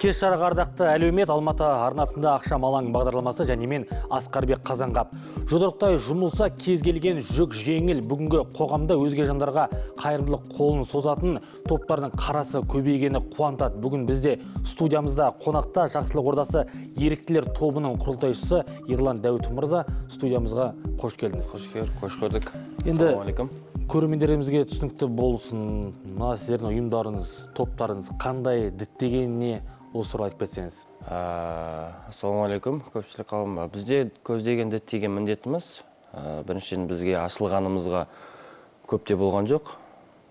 Кеш жарық ардақты әлеумет Алматы арнасында ақшам алаң бағдарламасы және мен Асқарбек Қазанғап. Жұдырықтай жұмылса кез келген жүк жеңіл. Бүгінгі қоғамда өзге жандарға қайырымдылық қолын созатын топтардың қарасы көбейгені қуантады. Бүгін бізде студиямызда қонақта Жақсылық ордасы еріктілер тобының құрылтайшысы Ерлан Дәуіт мырза. Студиямызға қош келдіңіз. Қош көрдік. Енді Ассалаумағалейкум. көрермендерімізге түсінікті болсын. Мына сіздердің ұйымдарыңыз, топтарыңыз қандай діттегеніне осы туралы айтып кетсеңіз. Ассалаумағалейкум, көпшілік қауым. Бізде көздеген діттеген міндетіміз біріншіден бізге ашылғанымызға көп те болған жоқ.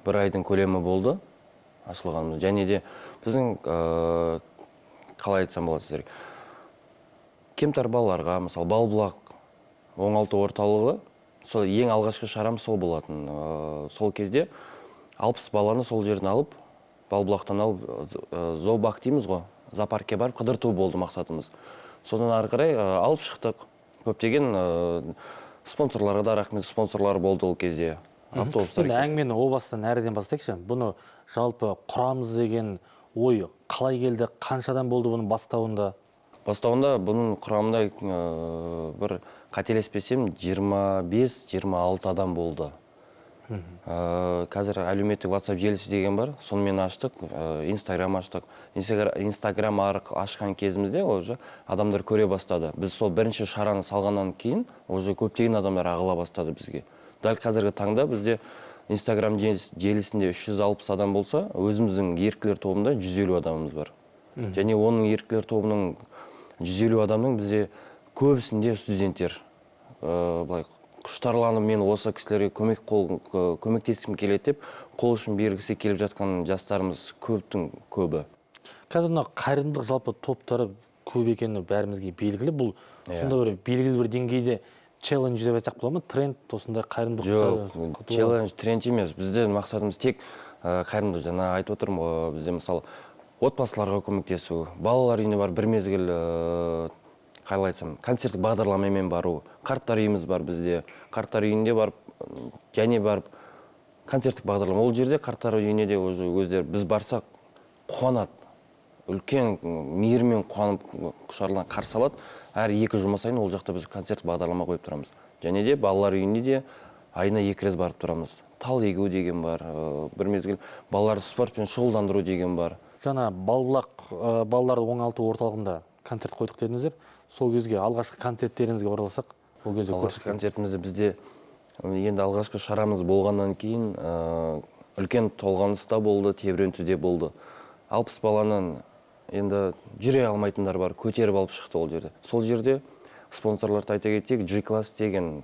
Бір айдың көлемі болды ашылғанымыз. Және де біздің қалай айтсам болады сіздерге. Кемтар балаларға, мысалы Балбұлақ оңалту орталығы, сол ең алғашқы шарам сол болатын. Сол кезде 60 баланы сол жерден алып, Балбұлақтан алып, зообақ дейміз ғой, зоопаркке барып қыдырту болды мақсатымыз. Содан ары қарай алып шықтық. Көптеген спонсорларға да рахмет, спонсорлар болды ол кезде. Автобустар. Енді әңгімені о бастан әріден бастайықшы. Бұны жалпы құрамыз деген ой қалай келді, қаншадан болды бұның бастауында? Бастауында бұның құрамында бір қателеспесем 25-26 адам болды. Қазір әлеуметтік WhatsApp желісі деген бар, сонымен аштық, Instagram аштық. Instagram ашқан кезімізде уже адамдар көре бастады. Біз сол бірінші шараны салғаннан кейін уже көптеген адамдар ағыла бастады бізге. Дәл қазіргі таңда бізде Instagram желісінде 360 адам болса, өзіміздің еріктілер тобында 150 адамымыз бар. Және оның еріктілер тобының 150 адамның бізде көбісінде студенттер. Құштарланып мен осы кісілерге көмектескім келеді деп, қол ұшын бергісі келіп жатқан жастарымыз көптің көбі. Қазір мына қайырымдылық жалпы топтары көп екені бәрімізге белгілі. Бұл сонда бір белгілі бір деңгейде челлендж деп айтсақ болады ма? Тренд осындай қайырымдылық. Жоқ, челлендж, тренд емес. Бізде мақсатымыз тек қайырымдылық. Жаңа айтып отырмын ғой, бізде мысалы отбасыларға көмектесу, балалар үйіне бар бір мезгіл қалай айтсам, концерттік бағдарламамен бару, қарттар үйіміз бар бізде. Қарттар үйінде барып, және барып концерттік бағдарлама. Ол жерде қарттар үйіне де өздері біз барсақ қуанады. Үлкен мейірмен қуанып құшарлан қарсы алады. Әр 2 жұма сайын ол жақта біз концерттік бағдарлама қойып тұрамыз. Және де балалар үйіне де айына 2 рет барып тұрамыз. Тал егу деген бар, бір мезгіл балаларды спортпен шұғылдандыру деген бар. Жаңа Балбұлақ балаларды оңалту орталығында концерт қойдық дедіңіздер. Сол кезге алғашқы концерттеріңізге оралсақ, ол кезде алғашқы концертімізде бізде енді алғашқы шарамыз болғаннан кейін үлкен толғаныста болды, тебірентуде болды. 60 баланын енді жүре алмайтындар бар, көтеріп алып шықты ол жерде. Сол жерде спонсорларды айта кетейік, G-класс деген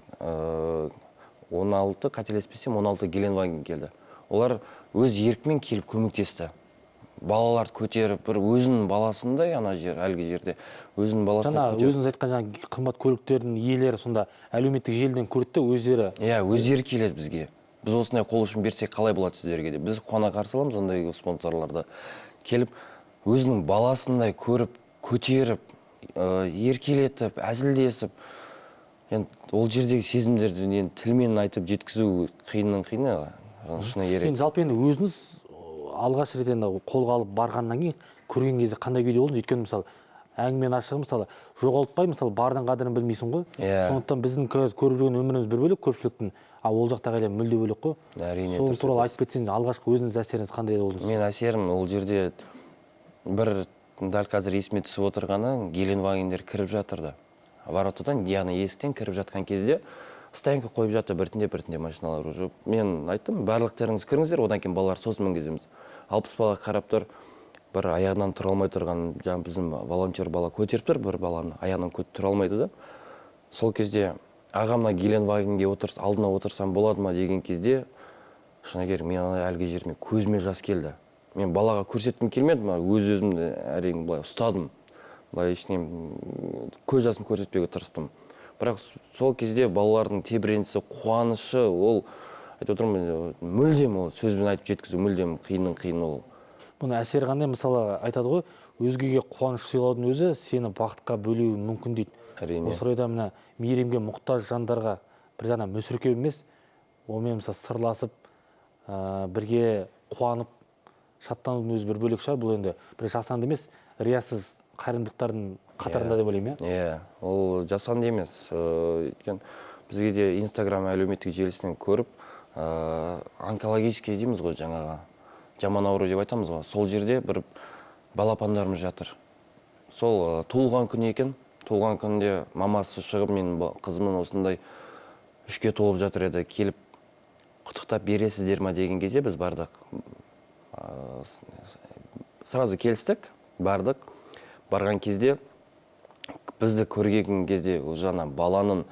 16, қателеспесем 16 Геленваген келді. Олар өз еркімен келіп көмектесті. Балаларды көтеріп, бір өзінің баласындай ана жер, әлгі жерде өзінің баласын көтеріп. Өзіңіз айтқан жаңа қымбат көліктердің иелері сонда әлеуметтік желіден көрді өздері. Өздері келеді бізге. Біз осындай қол ұшын берсек қалай болады сіздерге деп. Біз қуана қарсы аламыз ондай спонсорларды. Келіп, өзінің баласындай көріп, көтеріп, еркелетіп, әзілдесіп. Ол жердегі сезімдерді тілмен айтып жеткізу қиыннан қиыны, шыны керек. Жалпы енді өзіңіз алғаш рет енді қолға алып барғаннан кейін көрген кезде қандай күйде болдыңыз? Өйткені мысалы әңгімені ашығы мысалы жоғалтпай, мысалы бардың қадірін білмейсің ғой. Сондықтан біздің көріп жүрген өміріміз бір бөлек, көпшіліктің, ол жақтағы әлем мүлде бөлек қой. Сол туралы айтып кетсеңіз, алғашқы өзіңіз әсеріңіз қандай болдыңыз? Мен әсерім ол жерде бір дәл қазір есіме түсіп отырғаны Геленвагендер кіріп жатырды. Воротадан, яғни есіктен кіріп жатқан кезде стоянка қойып жатты біртіндеп машиналар уже. Мен айттым, барлықтарыңыз кіріңіздер, одан кейін балалар сосын мінгіземіз. 60 бала қарап тұр, бір аяғынан тұра алмай тұрған, жаңа біздің волонтер бала көтеріп тұр, бір баланы аяғынан тұра алмайды да. Сол кезде ағамна Геленвагенге алдына отырсам болады ма деген кезде, шыны керек, мен әлгі жеріме көзіме жас келді. Мен балаға көрсеткім келмеді, өз-өзімді әрең былай ұстадым. Былай көз жасым көрсетпеуге тырыстым. Бірақ сол кезде балалардың тебіренісі, қуанышы, ол айтып отырмын, мүлдем ол сөзбен айтып жеткізу мүлдем қиын ол. Бұны әсері қандай? Мысалы айтады ғой, өзгеге қуаныш сыйлаудың өзі сені бақытқа бөлеуі мүмкін дейді. Әрине. Осы орайда мына мейірімге мұқтаж жандарға бір жаңа мүсіркеу емес, онымен мысалы сырласып, бірге қуанып, шаттанудың өзі бір бөлек шығар. Бұл енді бір жасанды емес, риясыз қайырымдылықтардың қатарында деп ойлаймын, иә? Иә, ол жасанды емес. Өйткені бізге де Инстаграм әлеуметтік желісінен көріп, онкологический дейміз ғой, жаңағы жаман ауру деп айтамыз ғой. Сол жерде бір балапандарымыз жатыр. Сол туылған күні екен. Туылған күнде мамасы шығып, менің қызымның осындай 3-ке толып жатыр еді, келіп құттықтап бересіздер ма деген кезде біз бардық. Сразу келістік, бардық. Барған кезде бізді көрген кезде жаңа баланың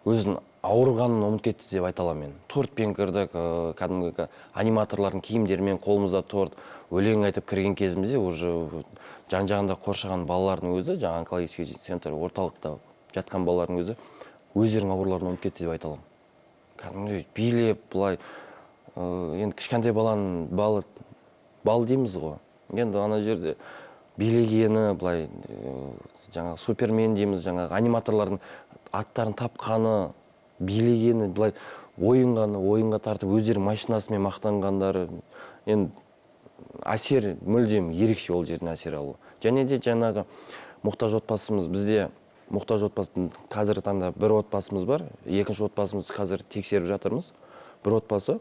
өзін ауырғанын ұмытып кетті деп айта аламын мен. Тортпен кірдік, кәдімгі аниматорлардың киімдерімен қолымызда торт, өлең айтып кірген кезімізде уже жан-жағында қоршаған балалардың өзі, жаңа онкологический центр орталықта жатқан балалардың өзі өздерінің ауруларын ұмытып кетті деп айта аламын. Кәдімгі билеп, былай енді кішкентай баланың бал дейміз ғой. Енді ана жерде билегені, былай жаңағы супермен дейміз, жаңағы аниматорлардың аттарын тапқаны, билегені, былай ойынға тартып өздері машинасымен мақтанғандары, енді әсер мүлдем ерекше ол жерден әсер алу. Және де жаңағы мұқтаж отбасымыз, бізде мұқтаж отбасының қазіргі таңда бір отбасымыз бар, екінші отбасымыз қазір тексеріп жатырмыз. Бір отбасы,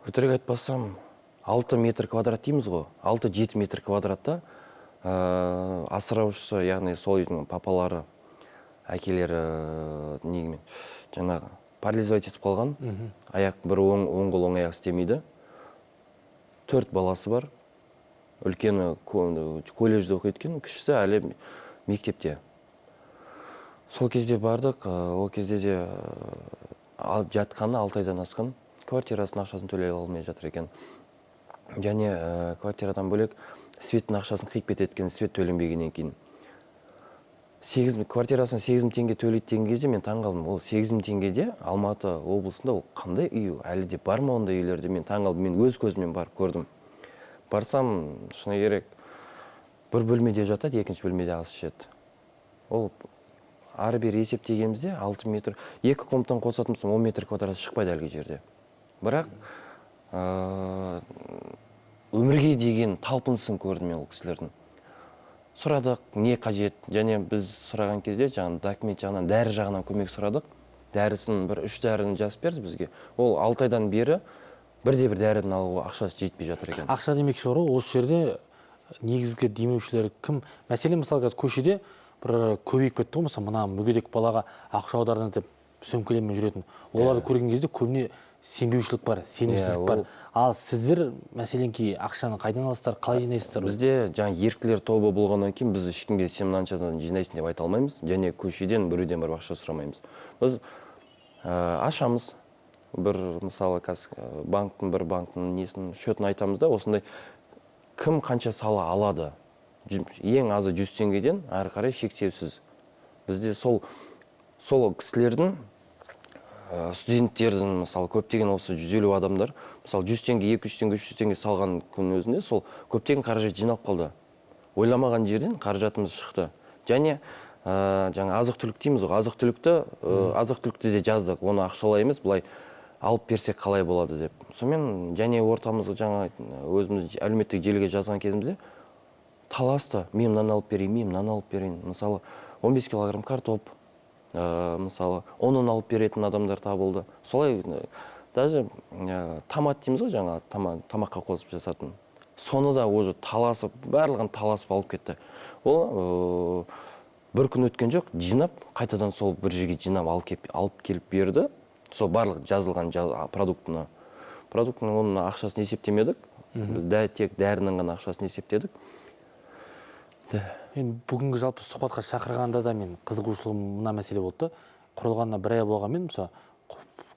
өтірік айтпасам, 6 метр квадрат дейміз ғой, 6-7 метр квадратта асыраушысы, яғни сол үйдің папалары, әкелері негімен жаңағы парализовать етіп қалған, аяқ бір оң қол оң аяқ істемейді. 4 баласы бар. Үлкені колледжде оқиды екен, кішісі әлі мектепте. Сол кезде бардық, ол кезде де жатқаны 6 айдан асқан, квартирасының ақшасын төлей алмай жатыр екен. Және квартирадан бөлек светтің ақшасын қиып кетеді, свет төленбегеннен кейін. Квартирасын 8 000 теңге төлейді деген кезде мен таңғалдым. Ол 8 000 теңгеде Алматы облысында ол қандай үй? Әлі де бар ма ондай үйлерде? Мен таңғалдым. Мен өз көзіммен барып көрдім. Барсам, шыны керек, бір бөлмеде жатады, екінші бөлмеде ас ішеді. Ол ары-бері есептегенімізде 6 метр, 2 комнатаны қосатын болсам 10 метр квадрат шықпайды әлгі жерде. Бірақ өмірге деген талпынысын көрдім мен ол кісілердің. Сұрадық, не қажет, және біз сұраған кезде документ жағынан, дәрі жағынан көмек сұрадық. Дәрісін 3 дәріні жазып берді бізге. Ол 6 айдан бері бірде-бір дәріні алуға ақшасы жетпей жатыр екен. Ақша демекші бар ғой, осы жерде негізгі демеушілер кім? Мәселен, мысалы, көшеде бір көбейіп кетті ғой, мысалы, мына мүгедек балаға ақша аударыңыз деп сөмкелермен жүретін. Оларды көрген кезде көбіне сенбеушілік бар, сенімсіздік бар. Ал сіздер мәселенки ақшаны қайдан аласыздар, қалай жинайсыздар? Бізде еріктілер тобы болғаннан кейін біз ешкімге сен мынаншадан жинайсың деп айта алмаймыз, және көшеден біреуден бір ақша сұрамаймыз. Біз ашамыз, бір мысалы банктың несін шөтін айтамыз да, осындай кім қанша сала алады. Ең азы 100 теңгеден ары қарай шектеусіз. Бізде сол кісілердің студенттердің, мысалы, көптеген осы 150 адамдар, мысалы, 100 теңге, 200 теңге, 300 теңге салған күн өзінде сол көптеген қаражат жиналып қалды. Ойламаған жерден қаражатымыз шықты. Және жаңа азық-түлік дейміз ғой, азық-түлікті де жаздық, оны ақшалаймыз, былай алып берсек қалай болады деп. Сонымен және ортамызға жаңа өзіміз әлеуметтік желіге жазған кезімізде таласты. Мен мынаны алып берейін, Мысалы, 15 килограмм картоп, мысалы, онын алып беретін адамдар табылды. Солай, даже томат дейміз ғой, жаңа тамаққа қосып жасатын. Соны да уже барлығын таласып алып кетті. Ол бір күн өткен жоқ, жинап, қайтадан сол бір жерге жинап алып келіп берді. Сол барлық жазылған продуктыны. Продуктының оның ақшасын есептемедік. Біз тек дәрінің ғана ақшасын есептедік. Мен бүгінгі жалпы сұхбатқа шақырғанда да мен қызығушылығым мына мәселе болды. Құрылғанына 1 ай болғанмен, мысалы,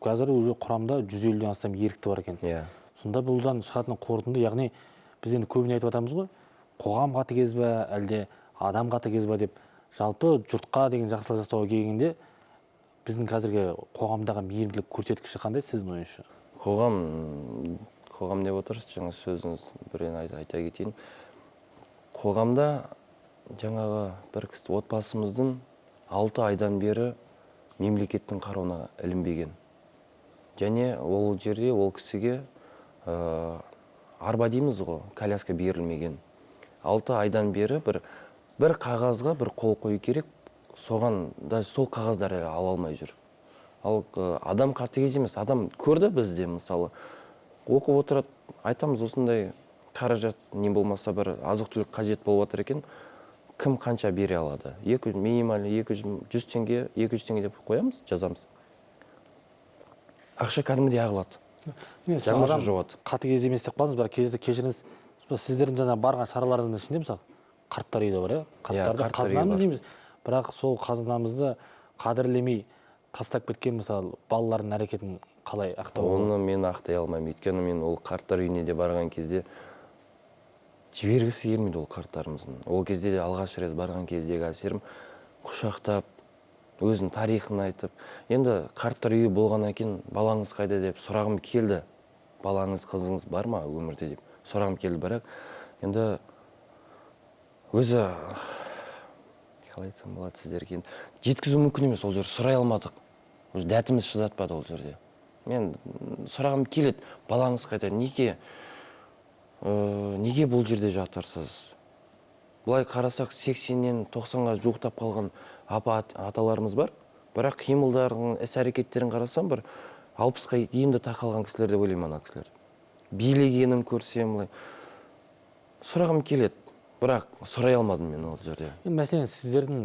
қазір уже құрамда 150-ден астам ерікті бар екен. Сонда бұлдан шығатын қорытынды, яғни біз енді көбіне айтып жатамыз ғой, қоғам қатыгез бе, әлде адам қатыгез бе деп, жалпы жұртқа деген жақсылық жасауға келгенде біздің қазіргі қоғамдағы мейірімділік көрсеткіші қандай сіздің ойыңызша? Қоғам деп отырсыз, жаңа сөзіңіз бірден айта кетейін. Қоғамда жаңағы бір отбасымыздың 6 айдан бері мемлекеттің қарауына ілінбеген. Және ол жерде ол кісіге арба дейміз ғой, коляска берілмеген. 6 айдан бері бір қағазға бір қол қою керек, соған да сол қағаздар әлі ала алмай жүр. Ал адам қатыгез емес, адам көрді бізде, мысалы оқып отырады, айтамыз осындай қаражат не болмаса бір азық-түлік қажет болып жатыр екен, кім қанша бере алады? Минимально 100 теңге, 200 теңге деп қоямыз, жазамыз. Ақша кәдімгідей ағылады. Жаңбырша жауады. Қатыгез емес деп қалдыңыз, бірақ кездесіп кешіріңіз, сіздердің жаңа барған шараларыңыздың ішінде мысалы қарттар үйі де бар, қарттарды қазынамыз дейміз, бірақ сол қазынамызды қадірлемей тастап кеткен мысалы балалардың әрекетін қалай ақтау? Оны мен ақтай алмаймын, өйткені мен ол қарттар үйіне де барған кезде жібергісі келмейді ол қарттарымыздың. Ол кезде де алғаш рет барған кездегі әсерім құшақтап, өзінің тарихын айтып, енді қарттар үйі болғаннан кейін балаңыз қайда деп сұрағым келді. Балаңыз, қызыңыз бар ма өмірде деп сұрағым келді, бірақ енді өзі қалай айтсам болады сіздерге, жеткізу мүмкін емес, ол жерде сұрай алмадық. Дәтіміз шыдатпады ол жерде. Мен сұрағым келеді, балаңыз қайда, неге бұл жерде жатырсыз? Бұлай қарасақ 80-нен 90-ға жуықтап қалған аталарымыз бар, бірақ қимылдардың, іс-әрекеттерін қарасам бір 60-қа енді тақалған кісілер деп ойлаймын ана кісілер. Билегенін көрсем, сұрағым келеді, бірақ сұрай алмадым мен ол жерде. Мәселен, сіздердің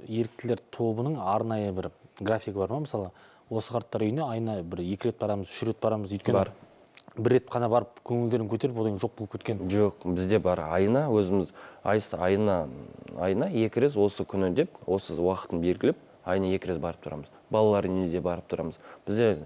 еріктілер тобының арнайы бір график бар ма? Мысалы, осы қарттар үйіне айына бір 2 рет барамыз, 3 рет барамыз, өйткені бар. Бір рет қана барып көңілдерін көтеріп, одан жоқ болып кеткен. Жоқ, бізде бар. Айына өзіміз айына 2 рет осы күні деп, осы уақытын белгілеп, айына 2 рет барып тұрамыз. Балалар үйіне де барып тұрамыз. Бізде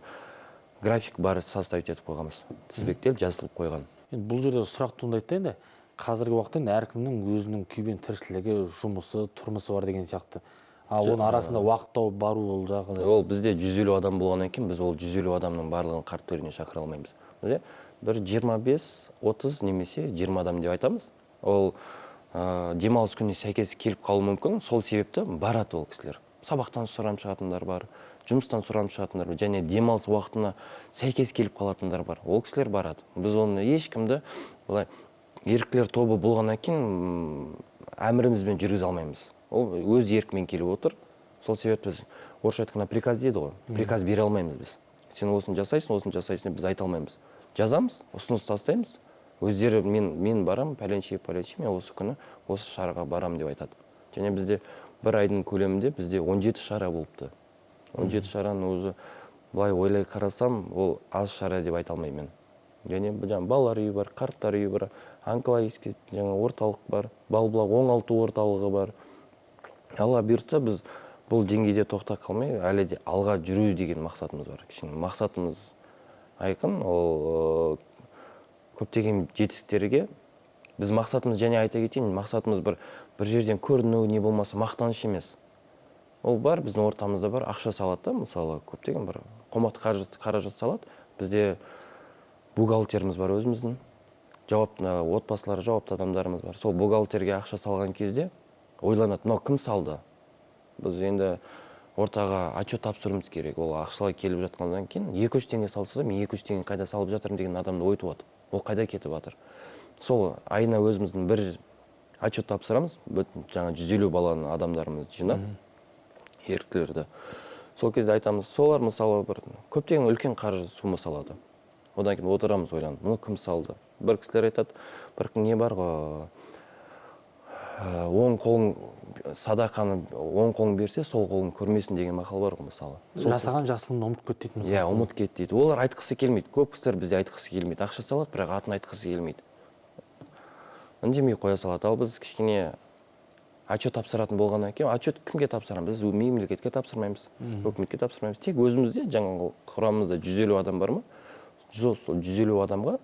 график бар, составить етіп қойғанбыз. Тізбектеліп, жазылып қойған. Бұл жерде сұрақ туындайды да енді, қазіргі уақытта әркімнің өзінің күйбең тіршілігі, жұмысы, тұрмысы бар деген сияқты. Оның арасында уақыт тауып бару ол жағы. Ол бізде 150 адам болғаннан кейін біз ол 150 адамның барлығын қарттар үйіне шақыра алмаймыз. Бізде бір 25-30 немесе 20 адам деп айтамыз. Ол демалыс күніне сәйкес келіп қалуы мүмкін. Сол себепті барады ол кісілер. Сабақтан сұранып шығатындар бар, жұмыстан сұранып шығатындар бар, және демалыс уақытына сәйкес келіп қалатындар бар. Ол кісілер барады. Біз оны ешкімді былай еріктілер тобы болғаннан кейін әмірімізбен жүргізе алмаймыз. Ол өз еркімен келіп отыр. Сол себепті біз орысша айтқанда приказ дейді ғой. Приказ бере алмаймыз біз. Сен осыны жасайсың деп біз айта алмаймыз. Жазамыз, ұсыныс тастаймыз. Өздері мен барам, пәленше, мен осы күні осы шараға барам деп айтады. Және бізде бір айдың көлемінде бізде 17 шара болыпты. 17 шараны өзі былай ойлай қарасам, ол аз шара деп айта алмаймын. Және балалар үйі бар, қарттар үйі бар, онкологический орталық бар, Балбұлақ оңалту орталығы бар. Алла бұйыртса біз бұл деңгейде тоқтап қалмай, әлі де алға жүру деген мақсатымыз бар. Мақсатымыз айқын, ол көптеген жетістіктерге біз мақсатымыз, және айта кетейін, мақсатымыз бір жерден көріну, не болмаса мақтаныш емес. Ол бар, біздің ортамызда бар, ақша салады, мысалы, көптеген бір қомақты қаражат салады. Бізде бухгалтеріміз бар өзіміздің, отбасылары жауапты адамдарымыз бар. Сол бухгалтерге ақша салған кезде ойланады, но кім салды? Біз енді ортаға отчет тапсыруымыз керек. Ол ақшалай келіп жатқаннан кейін 200 теңге салса, мен 200 теңге қайда салып жатырмын деген адамды ой туады. Ол қайда кетіп жатыр? Сол айына өзіміздің бір отчет тапсырамыз, жаңа 150 баланы адамдарымызды жинап, еріктілерді. Сол кезде айтамыз, солар мысалы бір көптеген үлкен қаржы сума салады. Одан кейін отырамыз, ойланып, мұны кім салды? Бір кісілер айтады, бір не бар ғой, оң қолың садақаны оң қолың берсе, сол қолың көрмесін деген мақал бар ғой, мысалы. Жасаған жақсылығын ұмыт кет дейді. Иә, ұмыт кет дейді. Олар айтқысы келмейді. Көп кісілер бізде айтқысы келмейді. Ақша салады, бірақ атын айтқысы келмейді. Үндемей қоя салады. Ал біз кішкене отчет тапсыратын болғаннан кейін, отчет кімге тапсырамыз? Біз мемлекетке тапсырмаймыз, өкіметке тапсырмаймыз. Тек өзімізде, жаңағы құрамымызда 150 адам бар ма? 150 адамға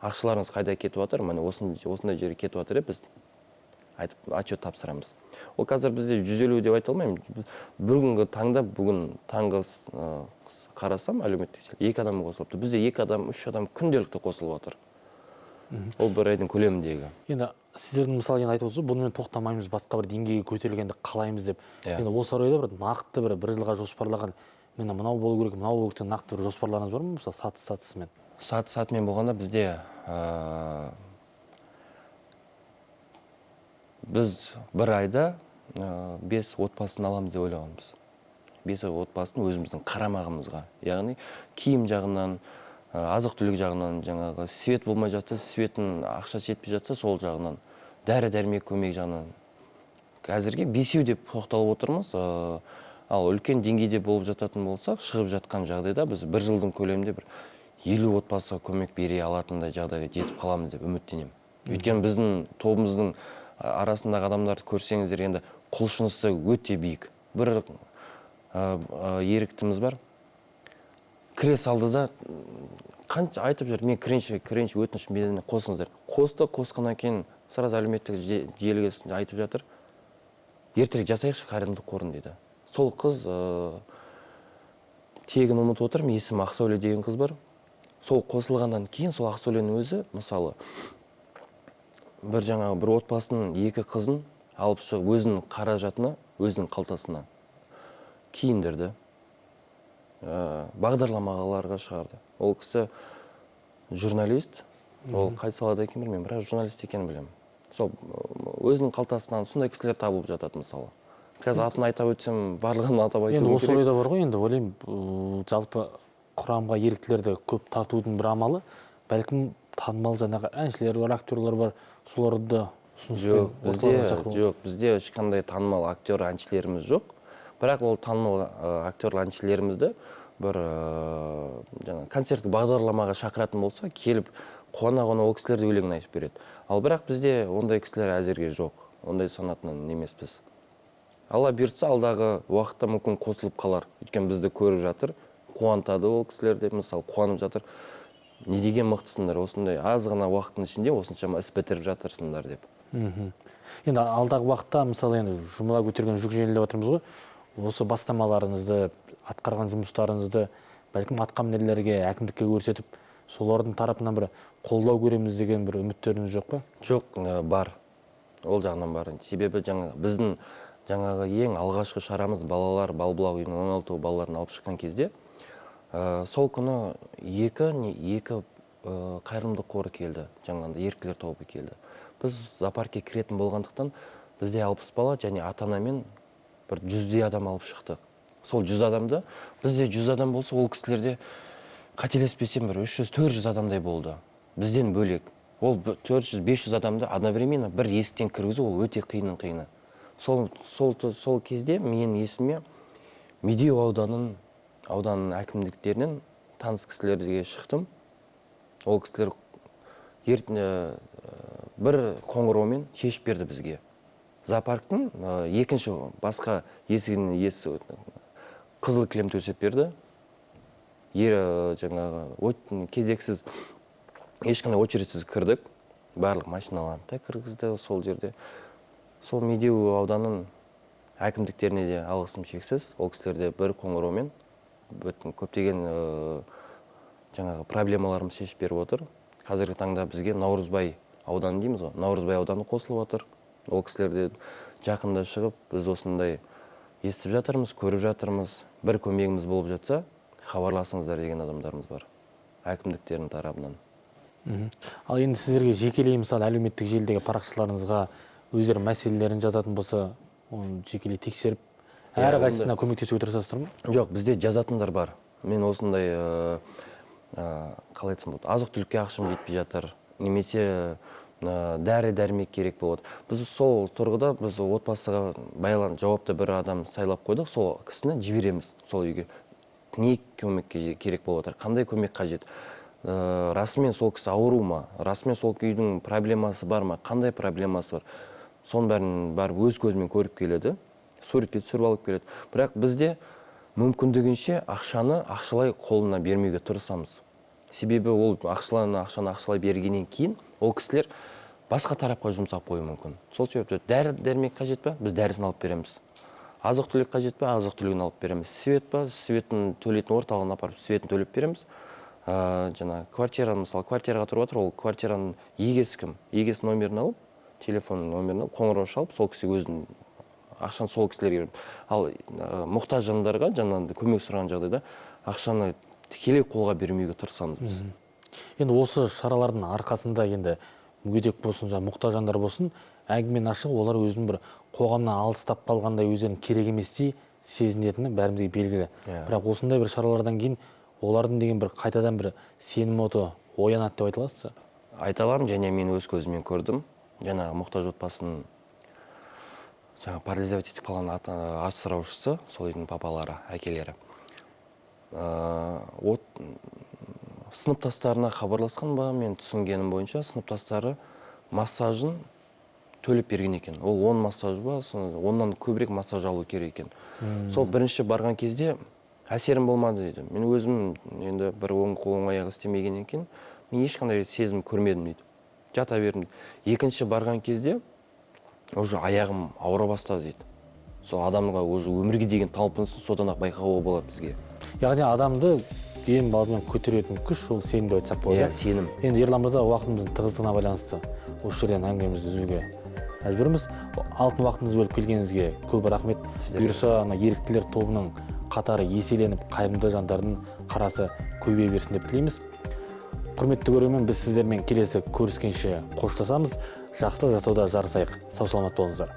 ақшаларыңыз қайда кетіп жатыр? Міне осындай жерге кетіп жатыр деп біз айтып отчет тапсырамыз. Ол қазір бізде 150 деп айта алмаймын. Бүгінгі таңда, бүгін таңғы қарасам, әлеуметтік желі 2 адам қосылыпты. Бізде 2 адам, 3 адам күнделікті қосылып отыр. Ол бір айдың көлеміндегі. Енді сіздердің мысалы айтып отырсыз, бұнымен тоқтамаймыз, басқа бір деңгейге көтерілгенді қалаймыз деп. Енді осы орайда бір нақты бір жылға жоспарлаған, міне мынау болу керек, мынау болу керек нақты бір жоспарларыңыз бар ма? Мысалы сатысымен. сатымен болғанда бізде біз бір айда 5 отбасын аламыз деп ойлағанбыз. 5 отбасын өзіміздің қарамағымызға. Яғни киім жағынан, азық-түлік жағынан, жаңағы свет болмай жатса, светін ақша жетпей жатса, сол жағынан, дәрі-дәрмек көмек жағынан. Әзірге 5 деп тоқталып отырмыз. Ал үлкен деңгейде болып жататын болсақ, шығып жатқан жағдайда біз бір жылдың көлемінде бір 50 отбасыға көмек бере алатындай жағдайға жетіп қаламыз деп үміттенемін. Өйткені біздің тобымыздың арасындағы адамдарды көрсеңіздер, енді құлшынысы өте биік. Бір еріктіміз бар. Кіре салды да, қанша айтып жүр, мен кірінші өтініш менен қосыңыздар. Қосқаннан кейін сразу әлеуметтік желіге айтып жатыр. Ертерек жасайықшы қайырымдылық қорын дейді. Сол қыз тегін ұмытып отыр, есімі Ақсәуле деген қыз бар. Сол қосылғаннан кейін сол Ақсәуленің өзі, мысалы, бір отбасының 2 қызын алып шығып, өзінің қаражатына, өзінің қалтасына киіндірді. Бағдарламаларға шығарды. Ол кісі журналист, ол қай салада екенін білмеймін, бірақ журналист екенін білемін. Сол өзінің қалтасынан сондай кісілер табылып жатады, мысалы. Қазір атын айтап өтсем, барлығын атап айту керек. Енді осы орайда бар ғой, енді ойлаймын, жалпы құрамға еріктілерді көп тартудың бір амалы, бәлкім танымал жаңағы әншілер бар, актерлар бар, соларды Жоқ, бізде ешқандай танымал актер, әншілеріміз жоқ. Бірақ ол танымал актер, әншілерімізді бір концерттік бағдарламаға шақыратын болса, келіп қуана-қуана ол кісілерді өлеңін айтып береді. Ал бірақ бізде ондай кісілер әзірге жоқ. Ондай санатынан емеспіз. Алла бұйыртса, алдағы уақытта мүмкін қосылып қалар. Өйткені бізді көріп жатыр, қуантады ол кісілерде, мысалы, қуанып жатыр. Не деген мықтысыңдар, осындай аз ғана уақыттың ішінде осыншама іс бітіріп жатырсыңдар деп. Енді алдағы уақытта, мысалы, енді жұмыла көтерген жүк жеңіл деп отырмыз ғой. Осы бастамаларыңызды, атқарған жұмыстарыңызды бәлкім атқамінерлерге, әкімдікке көрсетіп, солардың тарапынан бір қолдау көреміз деген бір үміттеріңіз жоқ па? Жоқ, бар. Ол жағынан бар. Себебі біздің жаңағы ең алғашқы шарамыз балалар балбұлақ үйінің оңалту балаларын алып шыққан кезде, сол күні екі қайырымдылық қоры келді, жаңағындай еріктілер тобы келді. Біз зоопаркке кіретін болғандықтан бізде 60 бала және ата-анамен бір 100 адам алып шықтық. Сол 100 адамды, бізде 100 адам болса, ол кісілерде қателеспесем бір 300-400 адамдай болды. Бізден бөлек. Ол 400-500 адамды одновременно бір есіктен кіргізу, ол өте қиыны. Сол кезде мен есіме Медеу ауданының әкімдіктерінен таныс кісілерге шықтым. Ол кісілер бір қоңыраумен шешіп берді бізге. Зоопарктың екінші басқа есігін қызыл кілем төсеп берді. Жаңағы кезексіз, ешқандай очередсіз кірдік. Барлық машиналарды да кіргізді сол жерде. Сол Медеу ауданының әкімдіктеріне де алғысым шексіз. Ол кісілерде бір қоңыраумен көптеген жаңағы проблемаларымыз шешіп беріп отыр. Қазіргі таңда бізге Наурызбай ауданы дейміз ғой, Наурызбай ауданы қосылып отыр. Ол кісілерде жақында шығып, біз осындай естіп жатырмыз, көріп жатырмыз. Бір көмегіміз болып жатса, хабарласыңыздар деген адамдарымыз бар. Әкімдіктердің тарапынан. Ал енді сіздерге жекелей, мысалы, әлеуметтік желідегі парақшаларыңызға өздері мәселелерін жазатын болса, оны жекелей тексеріп, әрі қайсысына көмектесуге тырысасыздар ма? Жоқ, бізде жазатындар бар. Мен осындай, қалай айтсам болады, азық-түлікке ақшам жетпей жатыр, немесе дәрі-дәрмек керек болады. Біз сол тұрғыда біз отбасыға жауапты бір адам сайлап қойдық, сол кісіні жібереміз сол үйге. Не көмек керек болып отыр, қандай көмек қажет? Расымен сол кісі ауру ма? Расымен сол үйдің проблемасы бар ма? Қандай проблемасы бар? Соның бәрін барып өз көзімен көріп келеді, суретке түсіріп алып келеді. Бірақ бізде мүмкіндігінше ақшаны ақшалай қолына бермеуге тырысамыз. Себебі ол ақшаны ақшалай бергеннен кейін ол кісілер басқа тарапқа жұмсап қоюы мүмкін. Сол себепті дәрі-дәрмек қажет па? Біз дәрісін алып береміз. Азық-түлік қажет па? Азық-түлігін алып береміз. Свет па? Светін төлейтін орталығына апарып светін төлеп береміз. Квартира, мысалы, квартираға тұрып отыр, ол квартираның егесі кім? Егесі номерін алып, телефон номерін алып, қоңырау шалып, сол кісі өзінің ақшаны сол кісілерге береді. Ал мұқтаж жандарға, жаңағыдай көмек сұраған жағдайда ақшаны тікелей қолға бермеуге тырысамыз біз. Енді осы шаралардың арқасында енді мүгедек болсын, мұқтаж жандар болсын, әңгіменің ашығы олар өзінің бір қоғамнан алыстап қалғандай өздерін керек еместей сезінетіні бәрімізге белгілі. Бірақ осындай бір шаралардан кейін олардың деген бір қайтадан бір сенім оты оянады деп айта аласыз? Айта аламын, және мен өз көзіммен көрдім. Жаңағы мұқтаж отбасының парализовать етіп қалған асыраушысы, сол үйдің папалары, әкелері. Сыныптастарына хабарласқан ба, мен түсінгенім бойынша сыныптастары массажын төлеп берген екен. Ол 10 массаж ба, оннан көбірек массаж алу керек екен. Сол бірінші барған кезде әсерім болмады дейді. Мен өзім енді бір оң қол оң аяғы істемеген екен, мен ешқандай сезім көрмедім дейді. Жата бердім дейді. Екінші барған кезде уже аяғым ауыра бастады дейді. Сол адамға уже өмірге деген талпынысын содан-ақ байқауға болады бізге. Яғни адамды ең алдымен көтеретін күш ол сенім деп айтсақ болады. Иә, сенім. Енді Ерлан мырза, уақытымыздың тығыздығына байланысты осы жерден әңгімемізді үзуге мәжбүрміз. Алтын уақытыңызды бөліп келгеніңізге көп рахмет. Бұйырса, еріктілер тобының қатары еселеніп, қайырымды жандардың қарасы көбейе берсін деп тілейміз. Құрметті көрермен, біз сіздермен келесі көріскенше қоштасамыз. Жақсылық жасауда жарысайық. Сау саламат болыңыздар.